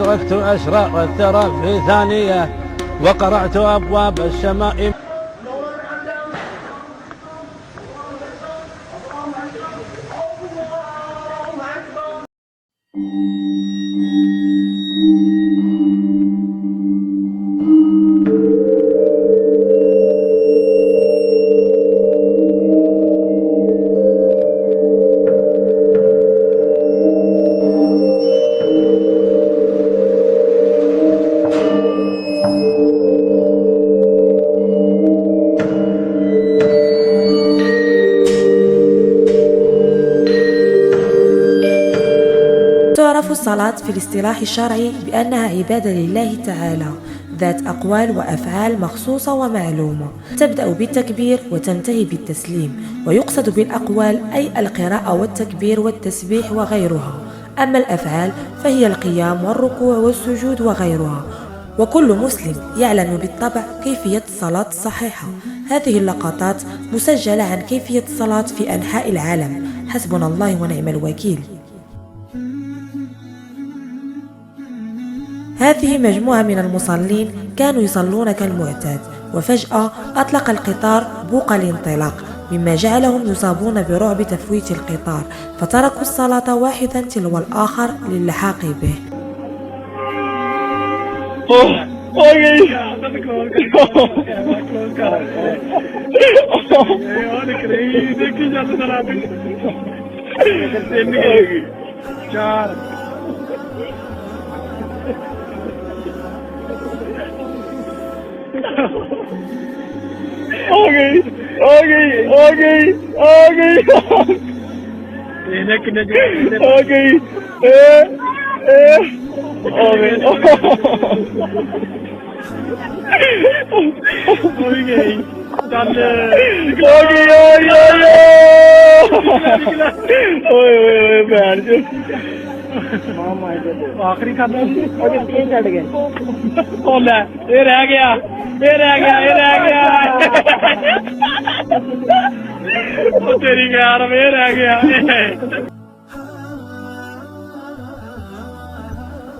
أدركت أشراق الثرى في ثانية وقرأت أبواب السماء. تعرف الصلاة في الاصطلاح الشرعي بأنها عبادة لله تعالى ذات أقوال وأفعال مخصوصة ومعلومة، تبدأ بالتكبير وتنتهي بالتسليم، ويقصد بالأقوال أي القراءة والتكبير والتسبيح وغيرها. أما الأفعال فهي القيام والركوع والسجود وغيرها. وكل مسلم يعلم بالطبع كيفية الصلاة الصحيحة. هذه اللقطات مسجلة عن كيفية الصلاة في أنحاء العالم. حسبنا الله ونعم الوكيل. هذه مجموعة من المصلين كانوا يصلون كالمعتاد، وفجأة أطلق القطار بوق الانطلاق، مما جعلهم يصابون برعب تفويت القطار، فتركوا الصلاة واحدا تلو الآخر للحاق به. आखिरी खाता छड़ गए ये रह गया तेरी यार ये रह गया.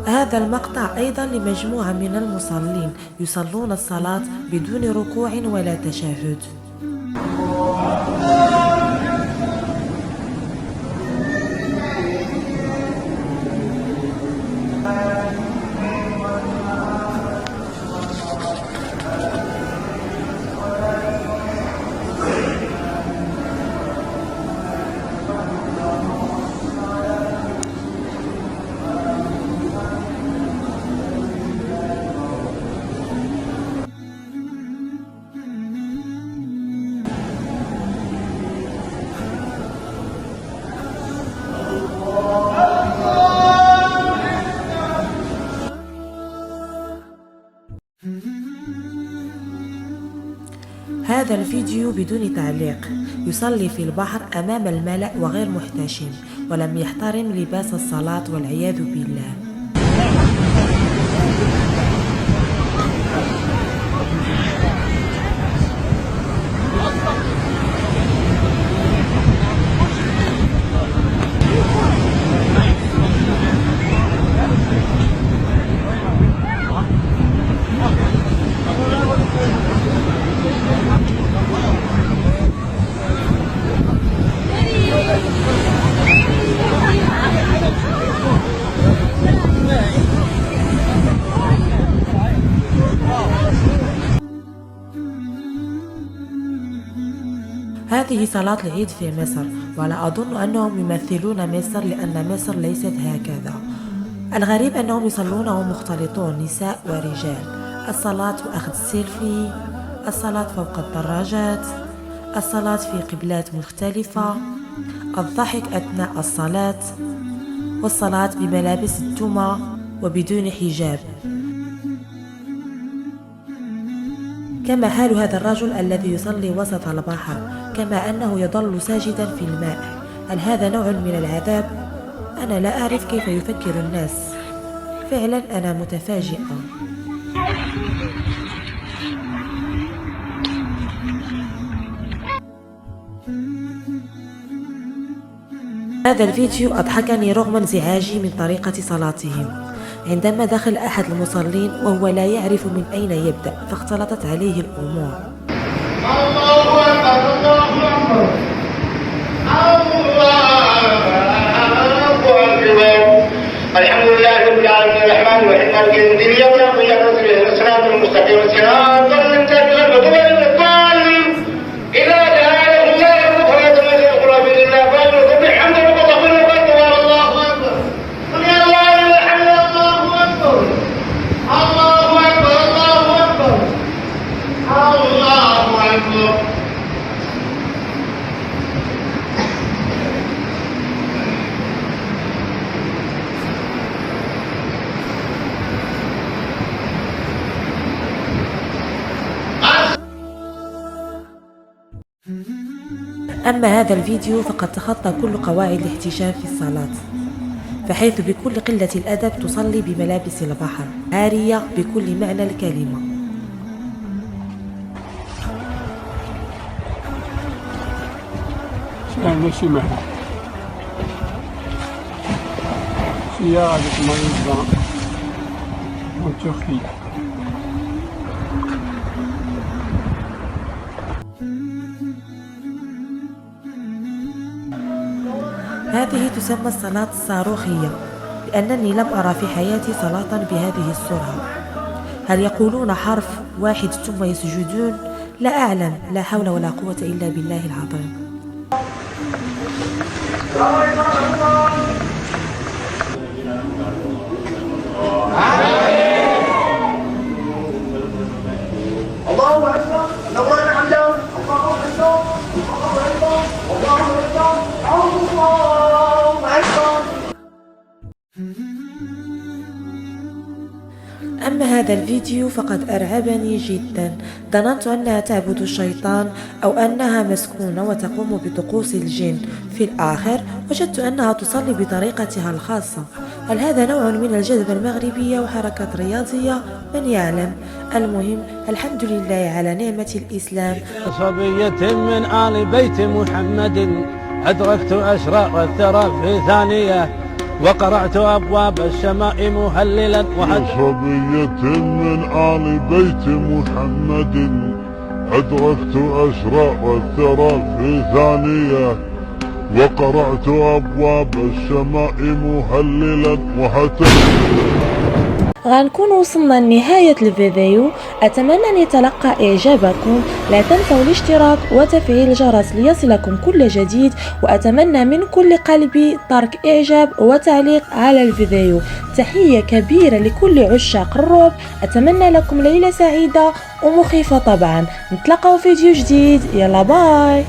هذا المقطع أيضا لمجموعة من المصلين يصلون الصلاة بدون ركوع ولا تشهد. هذا الفيديو بدون تعليق. يصلي في البحر أمام الملأ وغير محتشم، ولم يحترم لباس الصلاة والعياذ بالله. هذه صلاة العيد في مصر، ولا أظن أنهم يمثلون مصر لأن مصر ليست هكذا. الغريب أنهم يصلون وهم مختلطون نساء ورجال. الصلاة وأخذ السيلفي، الصلاة فوق الدراجات، الصلاة في قبلات مختلفة، الضحك أثناء الصلاة، والصلاة بملابس التمة وبدون حجاب. كما حال هذا الرجل الذي يصلي وسط البحر، كما أنه يظل ساجدا في الماء. هل هذا نوع من العذاب؟ أنا لا أعرف كيف يفكر الناس. فعلا أنا متفاجئة. هذا الفيديو أضحكني رغم انزعاجي من طريقة صلاتهم. عندما دخل أحد المصلين وهو لا يعرف من أين يبدأ فاختلطت عليه الأمور. الله أكبر الله أكبر الحمد لله رب العالمين الرحمن الرحيم مالك يوم الدين إياك نعبد وإياك نستعين الصراط المستقيم صراط الذين أنعمت عليهم إذا جاءهم الله فلا تنسوا القرآن بالله فاجعلوا بحمد ربك وغفر الله أكبر سمع الله لمن حمده الله أكبر الله أكبر الله أكبر الله أكبر. أما هذا الفيديو فقد تخطى كل قواعد الاحتشام في الصلاة، فحيث بكل قلة الأدب تصلي بملابس البحر عارية بكل معنى الكلمة. ماشي معها سيارة مريضة وتركي. هذه تسمى الصلاة الصاروخية، لأنني لم أرى في حياتي صلاة بهذه السرعة. هل يقولون حرف واحد ثم يسجدون؟ لا أعلم، لا حول ولا قوة إلا بالله العظيم. الله أكبر الله حمده الله أكبر الله أكبر الله أكبر الله أكبر. أما هذا الفيديو فقد أرعبني جدا، ظننت أنها تعبد الشيطان أو أنها مسكونة وتقوم بطقوس الجن. في الآخر وجدت أنها تصلي بطريقتها الخاصة. هل هذا نوع من الجذبة المغربية وحركة رياضية؟ من يعلم. المهم الحمد لله على نعمة الإسلام. صبية من آل بيت محمد أدركت أشراق الثرى في ثانية وقرعت أبواب السماء مهللا صبية من آل بيت محمد أدركت أشراق الثرى في ثانية وقرعت أبواب السماء مهللا غنكون وصلنا لنهاية الفيديو. أتمنى أن يتلقى إعجابكم. لا تنسوا الاشتراك وتفعيل الجرس ليصلكم كل جديد، وأتمنى من كل قلبي ترك إعجاب وتعليق على الفيديو. تحية كبيرة لكل عشاق الرعب. أتمنى لكم ليلة سعيدة ومخيفة طبعا. نتلاقوا فيديو جديد. يلا باي.